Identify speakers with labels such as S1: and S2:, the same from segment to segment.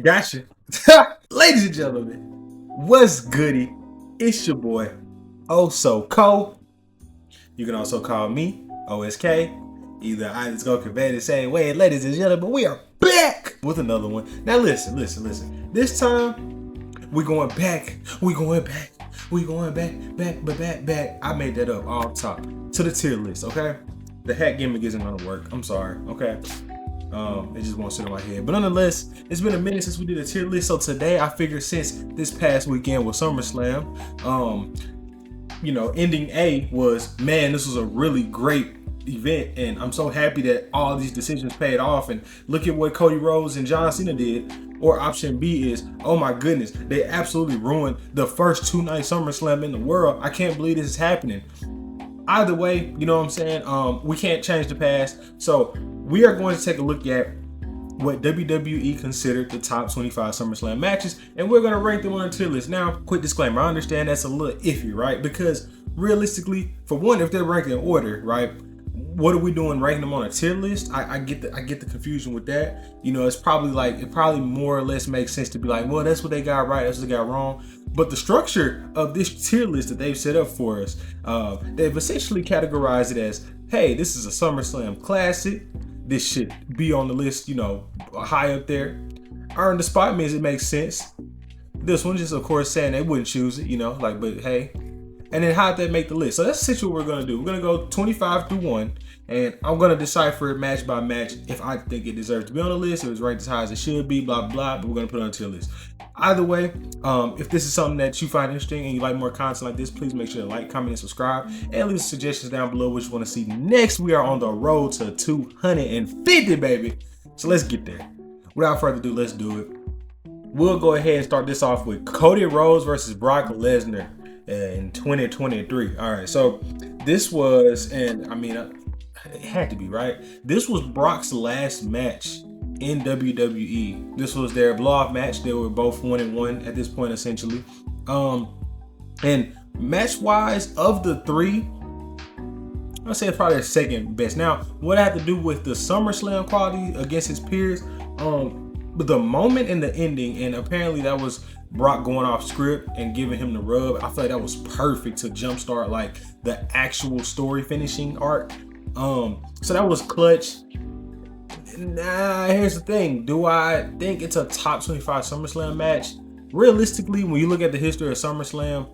S1: Gotcha. Ladies and gentlemen, what's goody? It's your boy, Oh So Co. You can also call me OSK. Either I just go convey the same way. Ladies and gentlemen, we are back with another one. Now listen. This time, we going back. We going back. Back. I made that up all top to the tier list, okay? The hat gimmick isn't gonna work. I'm sorry, okay? It just won't sit in my head. But nonetheless, it's been a minute since we did a tier list. So today I figured since this past weekend was SummerSlam, ending A was, man, this was a really great event. And I'm so happy that all these decisions paid off. And look at what Cody Rhodes and John Cena did. Or option B is, oh my goodness, they absolutely ruined the first 2-night SummerSlam in the world. I can't believe this is happening. Either way, you know what I'm saying? We can't change the past. So we are going to take a look at what WWE considered the top 25 SummerSlam matches, and we're going to rank them on a tier list. Now, quick disclaimer, I understand that's a little iffy, right? Because realistically, for one, if they're ranked in order, right, what are we doing ranking them on a tier list? I get the confusion with that. You know, it probably more or less makes sense to be like, well, that's what they got right, that's what they got wrong. But the structure of this tier list that they've set up for us, they've essentially categorized it as, hey, this is a SummerSlam classic. This should be on the list, high up there. Earn the spot means it makes sense. This one just, of course, saying they wouldn't choose it, but hey. And then how'd that make the list? So that's essentially what we're going to do. We're going to go 25 through 1, and I'm going to decipher it match by match if I think it deserves to be on the list, if it's ranked as high as it should be, blah, blah, but we're going to put it on a tier list. Either way, if this is something that you find interesting and you like more content like this, please make sure to like, comment, and subscribe, and leave suggestions down below which you want to see next. We are on the road to 250, baby. So let's get there. Without further ado, let's do it. We'll go ahead and start this off with Cody Rhodes versus Brock Lesnar in 2023. All right, so this was, and I mean, it had to be, right? This was Brock's last match in WWE. This was their blow-off match. They were both 1-1 at this point, essentially. And match-wise, of the three, I'll say it's probably the second best. Now, what I have to do with the SummerSlam quality against his peers, but the moment and the ending, and apparently that was Brock going off script and giving him the rub. I feel like that was perfect to jumpstart like the actual story finishing arc. So that was clutch. Nah, here's the thing. Do I think it's a top 25 SummerSlam match? Realistically, when you look at the history of SummerSlam,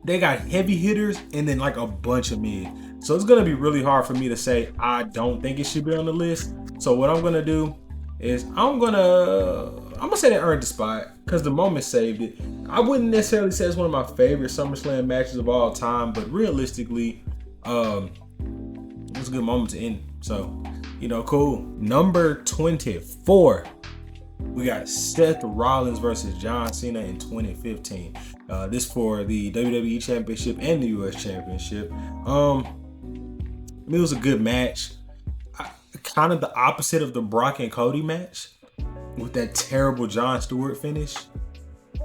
S1: they got heavy hitters and then like a bunch of mid. So it's gonna be really hard for me to say I don't think it should be on the list. So what I'm gonna do is I'm gonna say they earned the spot because the moment saved it. I wouldn't necessarily say it's one of my favorite SummerSlam matches of all time, but realistically, it was a good moment to end. So, cool. Number 24, we got Seth Rollins versus John Cena in 2015. This for the WWE Championship and the US Championship. It was a good match. Kind of the opposite of the Brock and Cody match with that terrible Jon Stewart finish.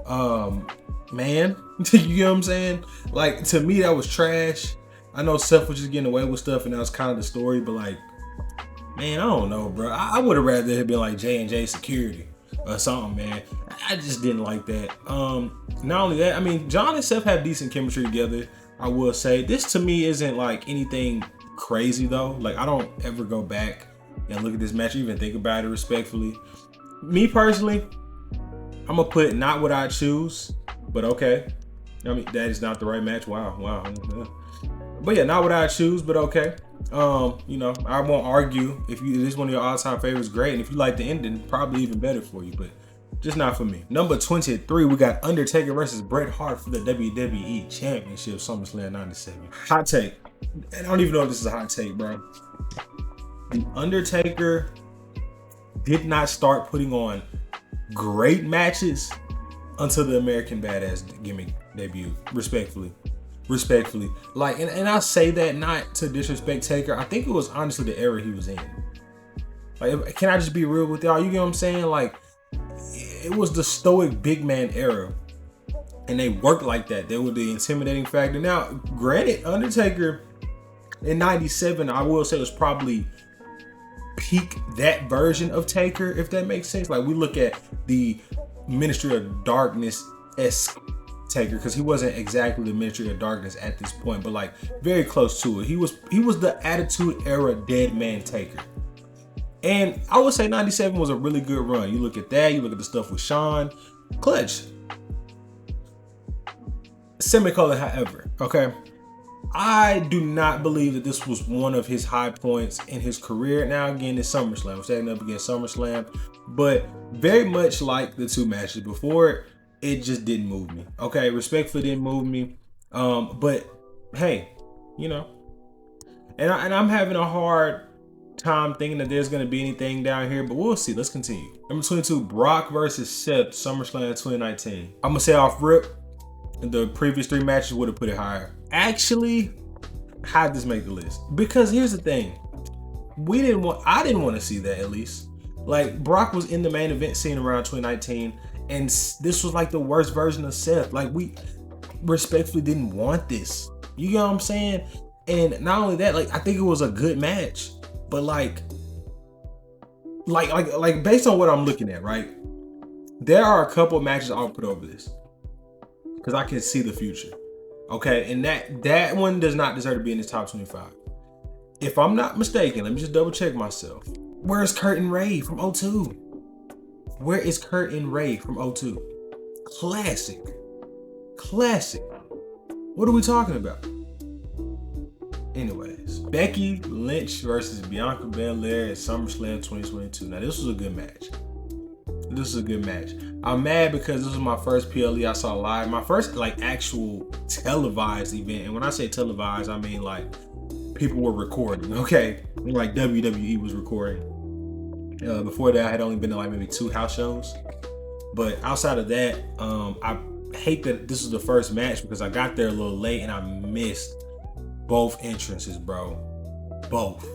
S1: Man, you know what I'm saying? Like, to me, that was trash. I know Seth was just getting away with stuff, and that was kind of the story, but like, man, I don't know, bro. I would have rather it been like J&J Security or something, man. I just didn't like that. Not only that, I mean, John and Seth have decent chemistry together, I will say. This to me isn't like anything crazy though. Like, I don't ever go back and look at this match or even think about it respectfully. Me personally, I'm gonna put not what I choose, but okay. I mean, that is not the right match. Wow. But yeah, not what I choose, but okay. I won't argue. If this is one of your all-time favorites, great. And if you like the ending, probably even better for you, but just not for me. Number 23, we got Undertaker versus Bret Hart for the WWE Championship, SummerSlam 97. Hot take. I don't even know if this is a hot take, bro. The Undertaker did not start putting on great matches until the American Badass gimmick debuted. Respectfully. Like, and I say that not to disrespect Taker. I think it was honestly the era he was in. Like, can I just be real with y'all? You get what I'm saying? Like, it was the stoic big man era. And they worked like that. They were the intimidating factor. Now, granted, Undertaker in 97, I will say, was probably peak that version of Taker, if that makes sense. Like, we look at the Ministry of Darkness-esque Taker, because he wasn't exactly the Ministry of Darkness at this point, but like very close to it. He was the Attitude Era Dead Man Taker. And I would say 97 was a really good run. You look at that, you look at the stuff with Shawn, clutch. Semicolon, however, okay? I do not believe that this was one of his high points in his career. Now, again, it's SummerSlam. We're stacking up against SummerSlam. But very much like the two matches before, it just didn't move me. Okay, respectfully didn't move me. But hey, you know. And I'm having a hard time thinking that there's going to be anything down here, but we'll see. Let's continue. Number 22, Brock versus Seth, SummerSlam 2019. I'm going to say off rip, the previous three matches would have put it higher. Actually, how'd this make the list? Because here's the thing. I didn't want to see that, at least. Like, Brock was in the main event scene around 2019, and this was like the worst version of Seth. Like, we respectfully didn't want this. You know what I'm saying? And not only that, like, I think it was a good match. But like based on what I'm looking at, right? There are a couple of matches I'll put over this because I can see the future. Okay, and that one does not deserve to be in this top 25. If I'm not mistaken, let me just double check myself. Where's Kurt and Ray from 02? Where is Kurt and Ray from 02? Classic. What are we talking about? Anyways, Becky Lynch versus Bianca Belair at SummerSlam 2022. Now, this was a good match. I'm mad because this was my first PLE I saw live. My first, like, actual televised event. And when I say televised, I mean, like, people were recording, okay? Like, WWE was recording. Before that, I had only been to, like, maybe 2 house shows. But outside of that, I hate that this was the first match because I got there a little late and I missed both entrances, bro. Both.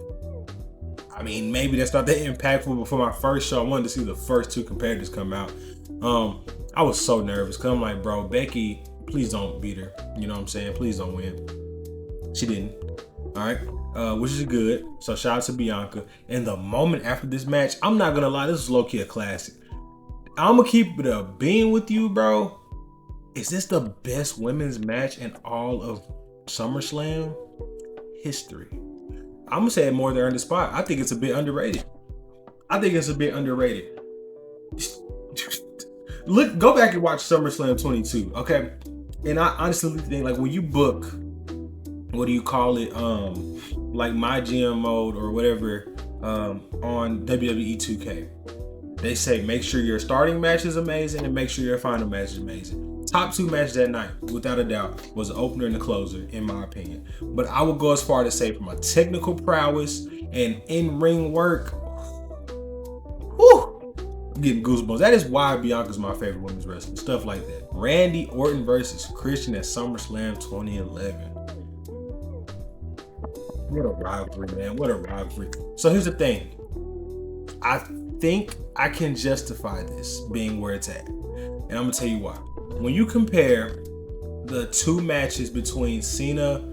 S1: I mean, maybe that's not that impactful, but for my first show, I wanted to see the first 2 competitors come out. I was so nervous because I'm like, bro, Becky, please don't beat her. You know what I'm saying? Please don't win. She didn't. All right. Which is good. So shout out to Bianca. And the moment after this match, I'm not going to lie, this is low-key a classic. I'm going to keep it a being with you, bro. Is this the best women's match in all of SummerSlam history? I'm gonna say it more than earned the spot. I think it's a bit underrated. Look, go back and watch SummerSlam 22, okay? And I honestly think, like, when you book, what do you call it? Like my GM mode or whatever, on WWE 2K, they say make sure your starting match is amazing and make sure your final match is amazing. Top 2 matches that night, without a doubt, was the opener and the closer, in my opinion. But I would go as far to say from a technical prowess and in-ring work, whew, I'm getting goosebumps. That is why Bianca's my favorite women's wrestler. Stuff like that. Randy Orton versus Christian at SummerSlam 2011. What a rivalry, man. What a rivalry. So here's the thing. I think I can justify this being where it's at. And I'm going to tell you why. When you compare the 2 matches between Cena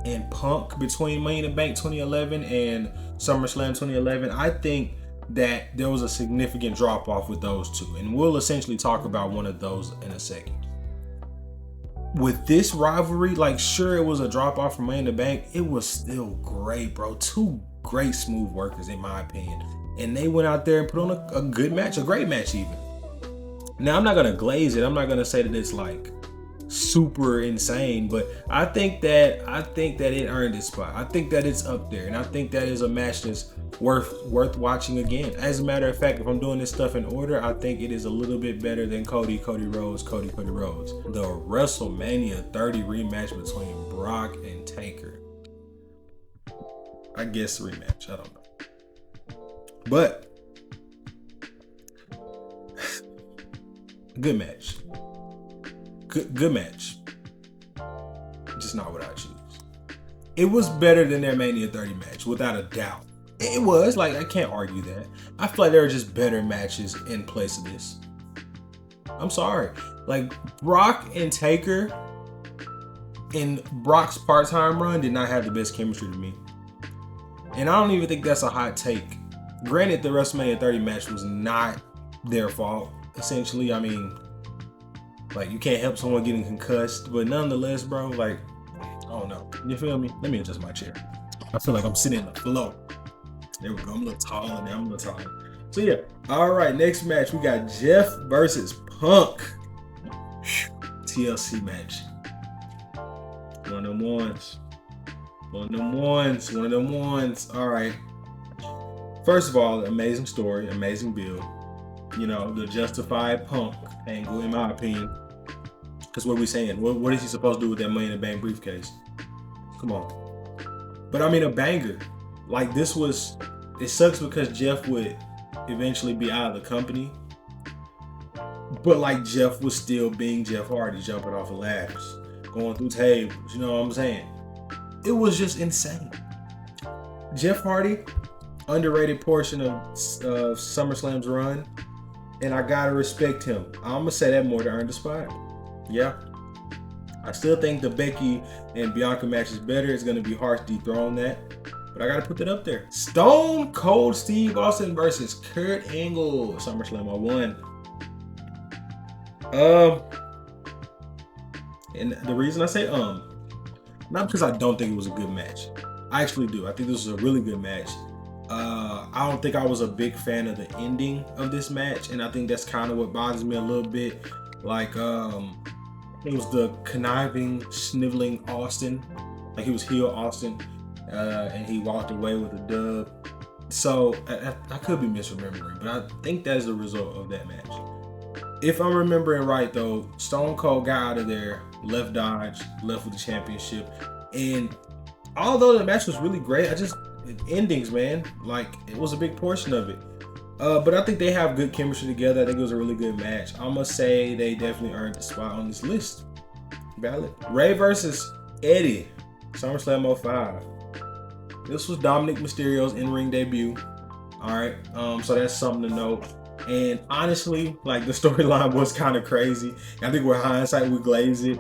S1: and Punk between Money in the Bank 2011 and SummerSlam 2011, I think that there was a significant drop off with those 2. And we'll essentially talk about one of those in a second. With this rivalry, like, sure, it was a drop off from Money in the Bank. It was still great, bro. 2 great smooth workers, in my opinion. And they went out there and put on a good match, a great match even. Now, I'm not going to glaze it. I'm not going to say that it's like super insane, but I think that it earned its spot. I think that it's up there, and I think that is a match that's worth watching again. As a matter of fact, if I'm doing this stuff in order, I think it is a little bit better than Cody Rhodes. The WrestleMania 30 rematch between Brock and Taker. I guess rematch. I don't know. But good match. Good match. Just not what I choose. It was better than their Mania 30 match, without a doubt. It was, like, I can't argue that. I feel like there are just better matches in place of this. I'm sorry. Like, Brock and Taker in Brock's part-time run did not have the best chemistry to me. And I don't even think that's a hot take. Granted, the WrestleMania 30 match was not their fault. essentially. I mean, like, you can't help someone getting concussed, but nonetheless, bro, like, I don't know. You feel me? Let me adjust my chair. I feel like I'm sitting in the flow. There we go. I'm a little taller now. I'm a little taller. So yeah. All right. Next match, we got Jeff versus Punk. TLC match. One of them ones. All right. First of all, amazing story, amazing build. You know, the justified Punk angle, in my opinion. Because what are we saying? What is he supposed to do with that Money in the Bank briefcase? Come on. But I mean, a banger. Like, this was, it sucks because Jeff would eventually be out of the company. But like, Jeff was still being Jeff Hardy, jumping off of ladders, going through tables, you know what I'm saying? It was just insane. Jeff Hardy, underrated portion of SummerSlam's run, and I gotta respect him. I'm gonna say that more to earn the spot. Yeah. I still think the Becky and Bianca match is better. It's gonna be hard to dethrone that, but I gotta put that up there. Stone Cold Steve Austin versus Kurt Angle, SummerSlam 01. And the reason I say not because I don't think it was a good match. I actually do. I think this was a really good match. I don't think I was a big fan of the ending of this match, and I think that's kind of what bothers me a little bit. Like, it was the conniving, sniveling Austin, like he was heel Austin, and he walked away with a dub. So I could be misremembering, but I think that is the result of that match. If I'm remembering right, though, Stone Cold got out of there, left Dodge, left with the championship, and although the match was really great, endings, man, like, it was a big portion of it. But I think they have good chemistry together. I think it was a really good match. I'm gonna say they definitely earned the spot on this list. Valid. Ray versus Eddie, SummerSlam 05. This was Dominic Mysterio's in-ring debut. All right, so that's something to note. And honestly, like, the storyline was kind of crazy. I think with hindsight, we glaze it.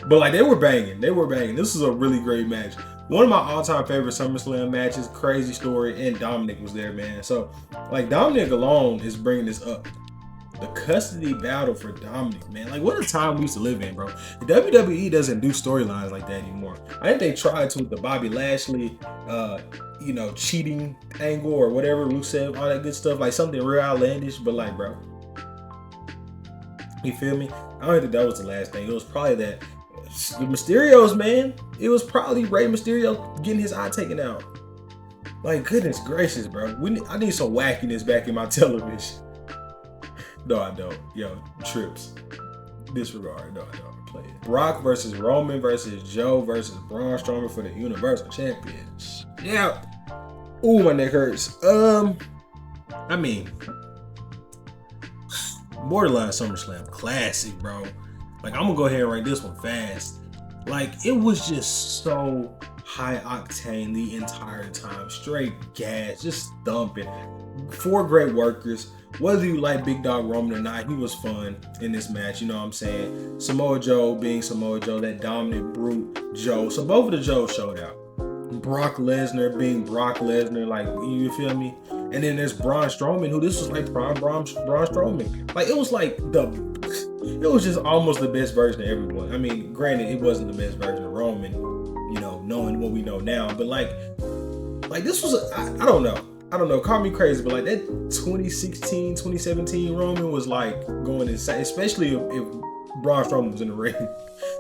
S1: But like, they were banging. This was a really great match. One of my all-time favorite SummerSlam matches. Crazy story, and Dominic was there, man. So, like, Dominic alone is bringing this up. The custody battle for Dominic, man. Like, what a time we used to live in, bro. The WWE doesn't do storylines like that anymore. I think they tried to with the Bobby Lashley, cheating angle or whatever, Rusev, all that good stuff. Like, something real outlandish, but like, bro, you feel me? I don't think that was the last thing. It was probably that the Mysterios, man. It was probably Rey Mysterio getting his eye taken out. Like, goodness gracious, bro. I need some wackiness back in my television. No, I don't. Yo, trips. Disregard. No, I don't. Play it. Brock versus Roman versus Joe versus Braun Strowman for the Universal Championship. Yeah. Ooh, my neck hurts. I mean, borderline SummerSlam classic, bro. Like, I'm gonna go ahead and rank this one fast. Like, it was just so high octane the entire time. Straight gas, just thumping. 4 great workers. Whether you like Big Dog Roman or not, he was fun in this match, you know what I'm saying? Samoa Joe being Samoa Joe, that dominant brute Joe. So both of the Joes showed out. Brock Lesnar being Brock Lesnar, like, you feel me? And then there's Braun Strowman, who this was like prime Braun Strowman. Like, it was like it was just almost the best version of everyone. I mean, granted, it wasn't the best version of Roman, you know, knowing what we know now. But like this was, I don't know, call me crazy, but like that 2016, 2017 Roman was like going insane, especially if Braun Strowman was in the ring.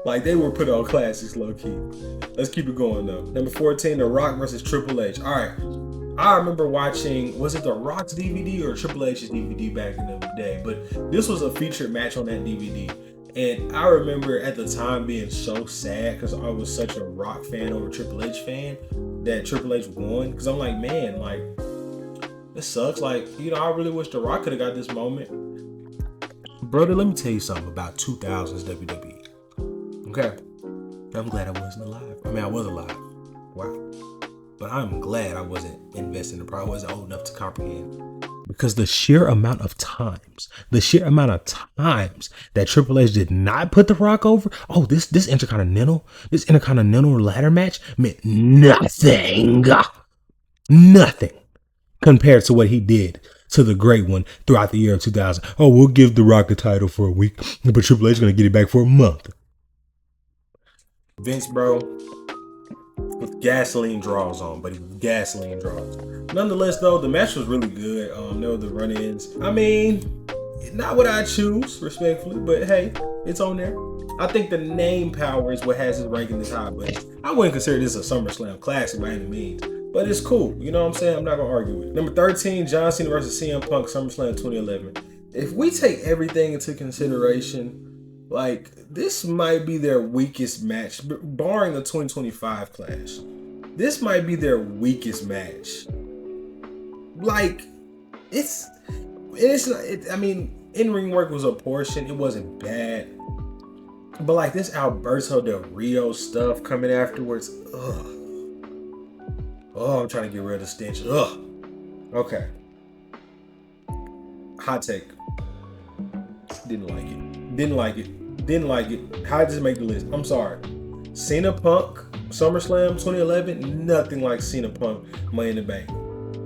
S1: Like, they were put on classics low key. Let's keep it going though. Number 14, The Rock versus Triple H. All right. I remember watching, was it The Rock's DVD or Triple H's DVD back in the day? But this was a featured match on that DVD. And I remember at the time being so sad because I was such a Rock fan over Triple H fan that Triple H won. Because I'm like, man, like, this sucks. Like, you know, I really wish The Rock could have got this moment. Brother, let me tell you something about 2000s WWE. Okay? I'm glad I wasn't alive. I mean, I was alive. Wow. But I'm glad I wasn't investing in the product. I wasn't old enough to comprehend. Because the sheer amount of times that Triple H did not put The Rock over, this intercontinental ladder match meant nothing compared to what he did to the great one throughout the year of 2000. Oh, we'll give The Rock the title for a week, but Triple H is going to get it back for a month. Vince, bro, with gasoline draws on, but gasoline draws. Nonetheless, though, the match was really good. There were the run-ins. I mean, not what I choose, respectfully, but hey, it's on there. I think the name power is what has his ranking this high, but I wouldn't consider this a SummerSlam classic by any means. But it's cool. You know what I'm saying? I'm not going to argue with it. Number 13, John Cena versus CM Punk, SummerSlam 2011. If we take everything into consideration, like, this might be their weakest match, barring the 2025 clash. This might be their weakest match. Like, I mean, in-ring work was a portion. It wasn't bad. But like this Alberto Del Rio stuff coming afterwards, ugh. Oh, I'm trying to get rid of the stench. Ugh. Okay. Hot take. Didn't like it. How did this make the list? I'm sorry. Cena Punk, SummerSlam 2011, nothing like Cena Punk, Money in the Bank.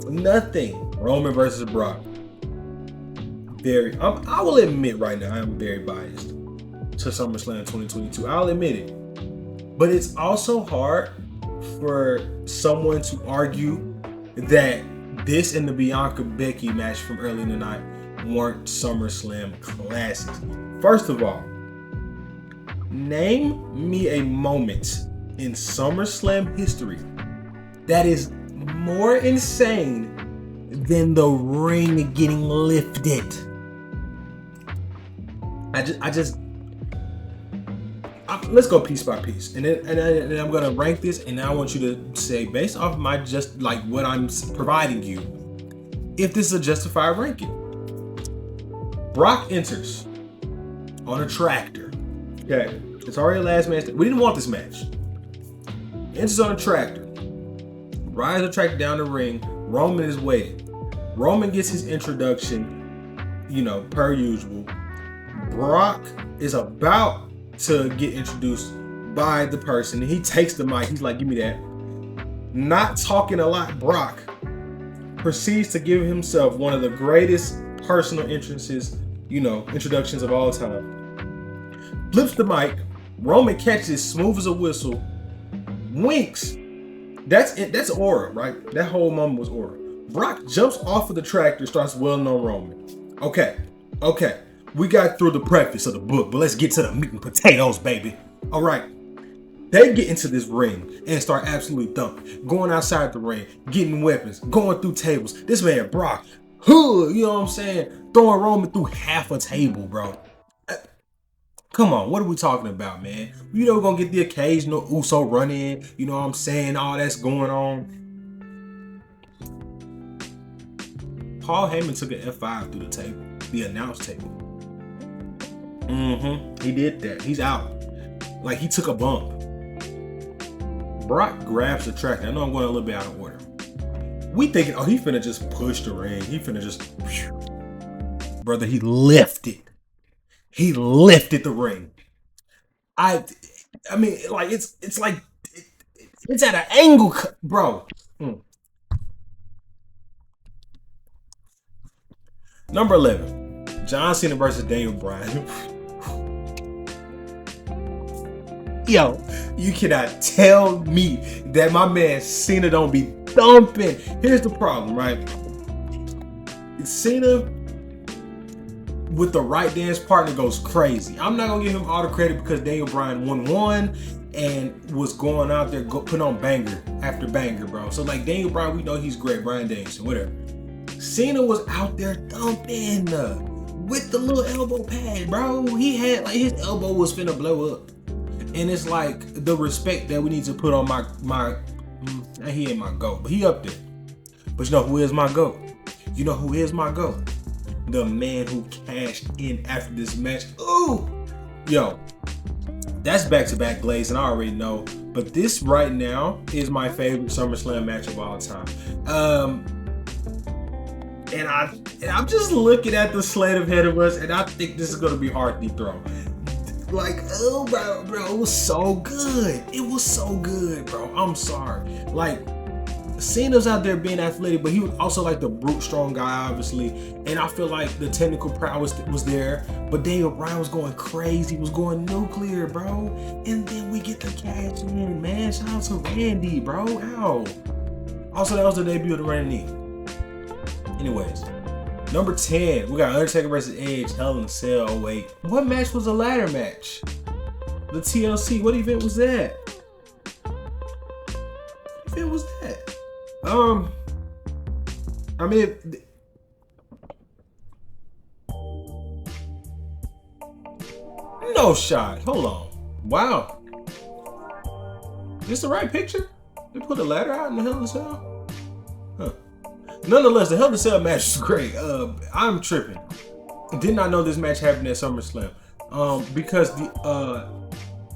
S1: Nothing. Roman versus Brock. I will admit right now, I am very biased to SummerSlam 2022. I'll admit it. But it's also hard for someone to argue that this and the Bianca Becky match from early in the night weren't SummerSlam classics. First of all, name me a moment in SummerSlam history that is more insane than the ring getting lifted. Let's go piece by piece, and then I'm gonna rank this, and I want you to say, based off my just like what I'm providing you, if this is a justified ranking. Brock enters on a tractor. Okay, it's already a last man. We didn't want this match. Enters on a tractor. Rides the tractor down the ring. Roman is waiting. Roman gets his introduction, per usual. Brock is about to get introduced by the person. He takes the mic. He's like, give me that. Not talking a lot, Brock proceeds to give himself one of the greatest personal introductions of all time. Flips the mic. Roman catches, smooth as a whistle, winks. That's it. That's aura, right? That whole moment was aura. Brock jumps off of the tractor, starts wailing on Roman. Okay. We got through the preface of the book, but let's get to the meat and potatoes, baby. All right. They get into this ring and start absolutely thumping. Going outside the ring, getting weapons, going through tables. This man, Brock, you know what I'm saying? Throwing Roman through half a table, bro. Come on, what are we talking about, man? We're gonna get the occasional Uso run in, you know what I'm saying? All that's going on. Paul Heyman took an F5 through the table, the announce table. He did that. He's out. Like, he took a bump. Brock grabs the tractor. I know I'm going a little bit out of order. We thinking, he finna just push the ring. He finna just, brother, he lifted. He lifted the ring. I mean, like, it's like, it's at an angle, bro. Number 11, John Cena versus Daniel Bryan. Yo, you cannot tell me that my man Cena don't be thumping. Here's the problem, right? Cena, with the right dance partner, goes crazy. I'm not gonna give him all the credit because Daniel Bryan won and was going out there putting on banger after banger, bro. So like Daniel Bryan, we know he's great. Bryan Danielson, whatever. Cena was out there thumping with the little elbow pad, bro. He had his elbow was finna blow up. And it's like the respect that we need to put on he ain't my GOAT, but he up there. But you know who is my GOAT? You know who is my GOAT? The man who cashed in after this match. Ooh! Yo, that's back-to-back glaze, and I already know. But this right now is my favorite SummerSlam match of all time. And I'm just looking at the slate ahead of us, and I think this is gonna be hard to throw. Like, bro, it was so good. It was so good, bro. I'm sorry. Like, Cena's out there being athletic, but he was also like the brute strong guy, obviously. And I feel like the technical prowess was there, but Daniel Bryan was going crazy, was going nuclear, bro. And then we get the cash in, man. Shout out to Randy, bro. Ow. Also, that was the debut of the Randy. Anyways, number 10, we got Undertaker versus Edge, Hell in a Cell. Oh wait, what match was a ladder match? The TLC. What event was that? What event was that? I mean, no shot. Hold on. Wow. Is this the right picture? They put a ladder out in the Hell in a Cell? Huh. Nonetheless, the Hell in a Cell match is great. I'm tripping. Did not know this match happened at SummerSlam. Because the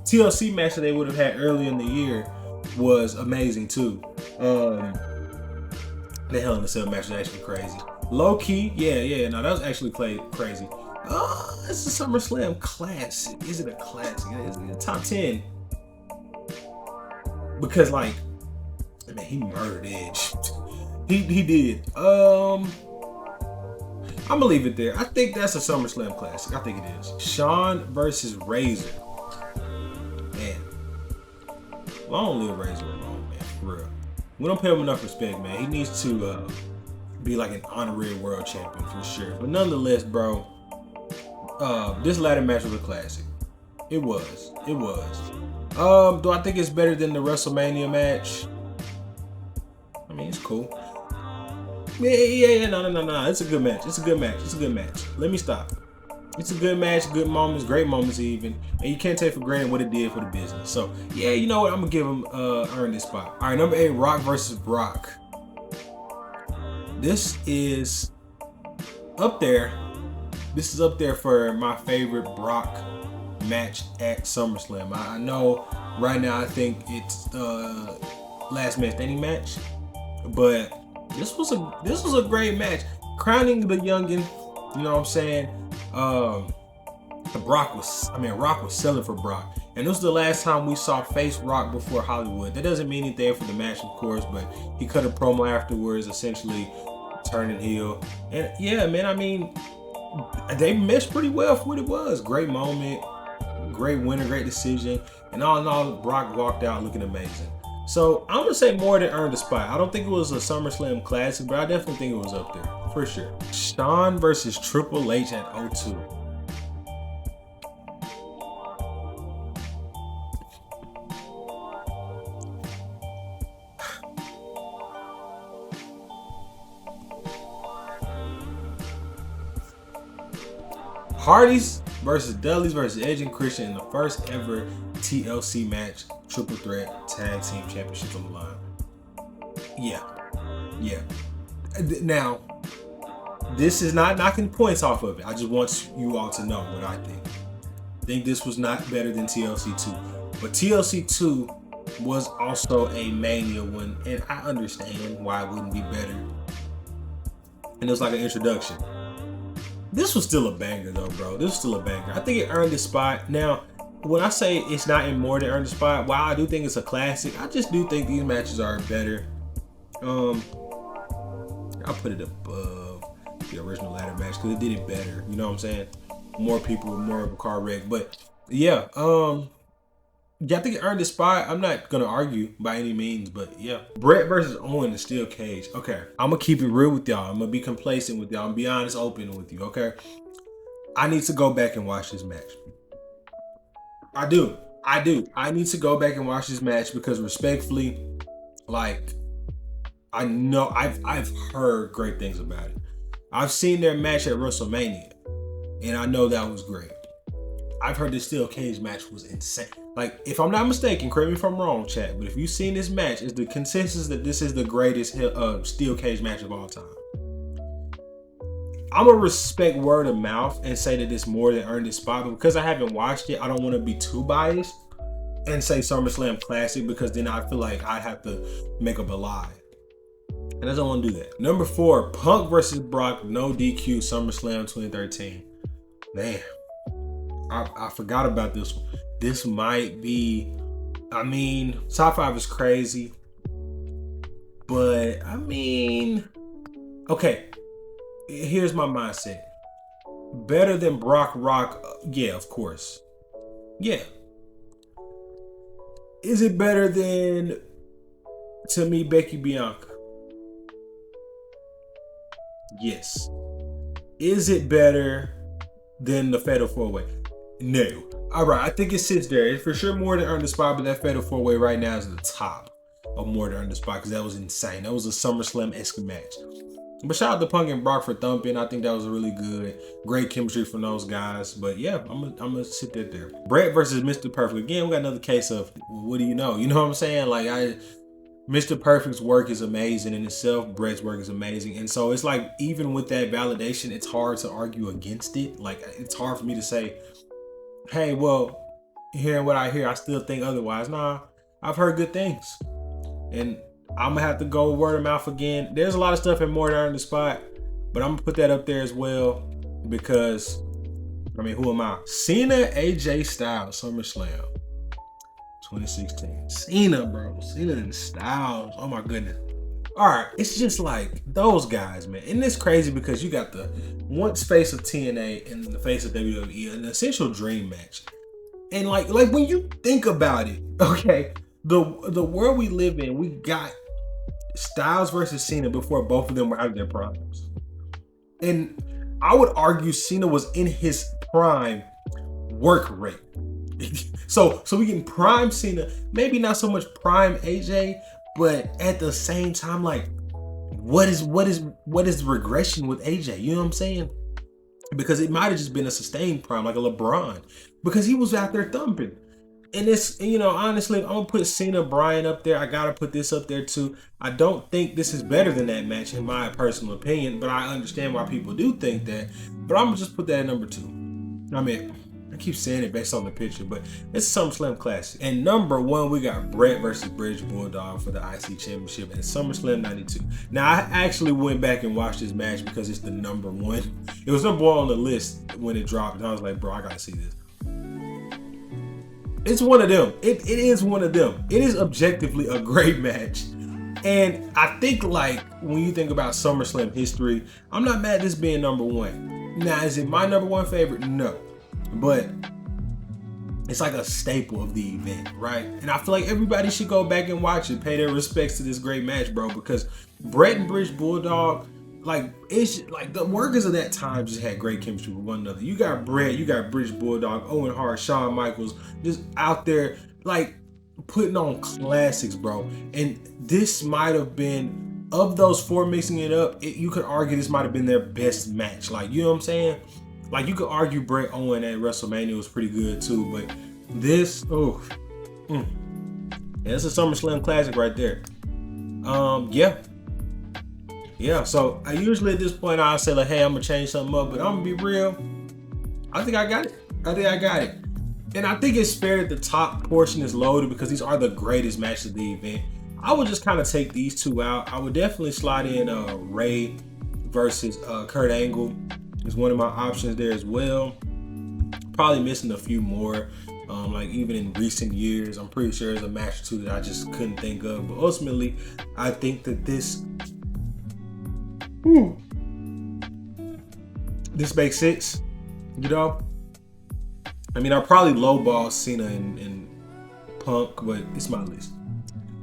S1: TLC match that they would have had earlier in the year was amazing too. The Hell in a Cell match was actually crazy. Low key, no, that was actually crazy. It's a SummerSlam classic. Is it a classic? Is it a top 10? Because like, man, he murdered Edge. He did. I'm gonna leave it there. I think that's a SummerSlam classic. I think it is. Shawn versus Razor. Man, long live Razor Ramon, man, for real. We don't pay him enough respect, man. He needs to be like an honorary world champion for sure. But nonetheless, bro, this ladder match was a classic. It was. Do I think it's better than the WrestleMania match? I mean, it's cool. Yeah, no. It's a good match. Let me stop. It's a good match, good moments, great moments even. And you can't take for granted what it did for the business. So, yeah, you know what? I'm going to give him earn this spot. All right, number 8, Rock versus Brock. This is up there. This is up there for my favorite Brock match at SummerSlam. I know right now I think it's the last man standing match, but this was a great match. Crowning the youngin', you know what I'm saying? Rock was selling for Brock. And this was the last time we saw face Rock before Hollywood. That doesn't mean anything for the match, of course, but he cut a promo afterwards, essentially turning heel. And yeah, man, I mean, they meshed pretty well for what it was. Great moment, great winner, great decision. And all in all, Brock walked out looking amazing. So I'm gonna say more than earned the spot. I don't think it was a SummerSlam classic, but I definitely think it was up there for sure. Shawn versus Triple H at 02. Hardyz versus Dudleyz versus Edge and Christian in the first ever TLC match, triple threat tag team championships on the line. Yeah. Now, this is not knocking points off of it. I just want you all to know what I think. I think this was not better than TLC 2. But TLC 2 was also a Mania one, and I understand why it wouldn't be better. And it was like an introduction. This was still a banger though, bro. This was still a banger. I think it earned the spot. Now, when I say it's not in more than earned the spot, while I do think it's a classic, I just do think these matches are better. I'll put it above the original ladder match because it did it better. You know what I'm saying? More people, more of a car wreck. But yeah, I think it earned the spot. I'm not gonna argue by any means, but yeah. Bret versus Owen in steel cage. Okay, I'm gonna keep it real with y'all. I'm gonna be complacent with y'all. I'm gonna be honest, open with you. Okay, I need to go back and watch this match. I do. I need to go back and watch this match because respectfully, like, I know I've heard great things about it. I've seen their match at WrestleMania, and I know that was great. I've heard this steel cage match was insane. Like, if I'm not mistaken, correct me if I'm wrong, chat, but if you've seen this match, is the consensus that this is the greatest steel cage match of all time. I'm gonna respect word of mouth and say that it's more than earned its spot, but because I haven't watched it, I don't want to be too biased and say SummerSlam classic because then I feel like I'd have to make up a lie. And I don't want to do that. Number 4, Punk versus Brock, no DQ, SummerSlam 2013. Man, I forgot about this one. This might be, I mean, top 5 is crazy. But I mean, okay, here's my mindset. Better than Brock Rock? Yeah, of course. Yeah. Is it better than, to me, Becky Bianca? Yes. Is it better than the Fatal 4-Way? No. Alright, I think it sits there. It's for sure more than earned the spot, but that Fatal 4-Way right now is the top of more than earned the spot because that was insane. That was a SummerSlam-esque match. But shout out to Punk and Brock for thumping. I think that was really good. Great chemistry from those guys. But yeah, I'm gonna sit there. Bret versus Mr. Perfect. Again, we got another case of, what do you know? You know what I'm saying? Like, Mr. Perfect's work is amazing in itself. Bret's work is amazing. And so it's like, even with that validation, it's hard to argue against it. Like, it's hard for me to say, hey, well, hearing what I hear, I still think otherwise. Nah, I've heard good things. And I'm gonna have to go word of mouth again. There's a lot of stuff in more than earned the spot, but I'm gonna put that up there as well because, I mean, who am I? Cena, AJ Styles, SummerSlam 2016. Cena, bro. Cena and Styles. Oh my goodness. All right, it's just like those guys, man. And it's crazy because you got the once face of TNA and the face of WWE, an essential dream match. And like when you think about it, okay, the world we live in, we got Styles versus Cena before both of them were out of their primes. And I would argue Cena was in his prime work rate. so we can prime Cena, maybe not so much prime AJ, but at the same time, like, what is regression with AJ? You know what I'm saying? Because it might have just been a sustained prime, like a LeBron, because he was out there thumping. And it's, you know, honestly, I'm gonna put Cena Bryan up there. I gotta put this up there too. I don't think this is better than that match in my personal opinion, but I understand why people do think that. But I'm gonna just put that at number 2. I mean, I keep saying it based on the picture, but it's SummerSlam Classic. And number 1, we got Bret versus British Bulldog for the IC Championship at SummerSlam 92. Now, I actually went back and watched this match because it's the number 1. It was number 1 on the list when it dropped, and I was like, bro, I gotta see this. It's one of them. It is one of them. It is objectively a great match. And I think, like, when you think about SummerSlam history, I'm not mad at this being number 1. Now, is it my number 1 favorite? No. But it's like a staple of the event, right? And I feel like everybody should go back and watch it, pay their respects to this great match, bro, because Bret and British Bulldog, like, it's like the workers of that time just had great chemistry with one another. You got Bret, you got British Bulldog, Owen Hart, Shawn Michaels, just out there, like, putting on classics, bro. And this might have been, of those 4 mixing it up, you could argue this might have been their best match. Like, you know what I'm saying? Like, you could argue Bret Owen at WrestleMania was pretty good too, but this, yeah, it's a SummerSlam classic right there. Yeah, so I usually at this point I'll say, like, hey, I'm gonna change something up, but I'm gonna be real. I think I got it. And I think it's fair that the top portion is loaded because these are the greatest matches of the event. I would just kind of take these 2 out. I would definitely slide in Ray versus Kurt Angle is one of my options there as well. Probably missing a few more. Like, even in recent years, I'm pretty sure there's a match or 2 that I just couldn't think of. But ultimately, I think that this makes sense, you know? I mean, I probably lowball Cena and Punk, but it's my list.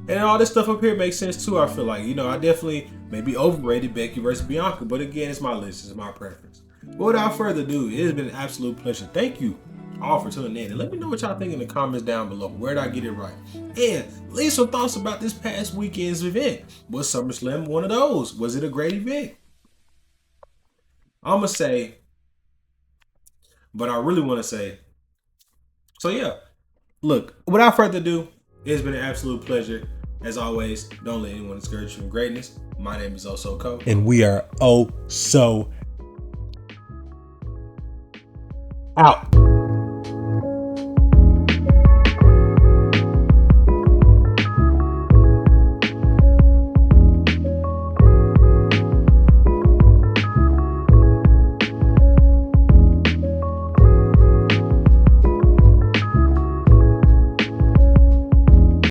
S1: And all this stuff up here makes sense too, I feel like. You know, I definitely maybe overrated Becky versus Bianca, but again, it's my list, it's my preference. But without further ado, it has been an absolute pleasure. Thank you all for tuning in, and let me know what y'all think in the comments down below. Where did I get it right? And leave some thoughts about this past weekend's event. Was SummerSlam one of those? Was it a great event? I'm gonna say, but I really want to say, so yeah, look, without further ado, it's been an absolute pleasure. As always, don't let anyone discourage you from greatness. My name is Also Cody, and we are Oh So out.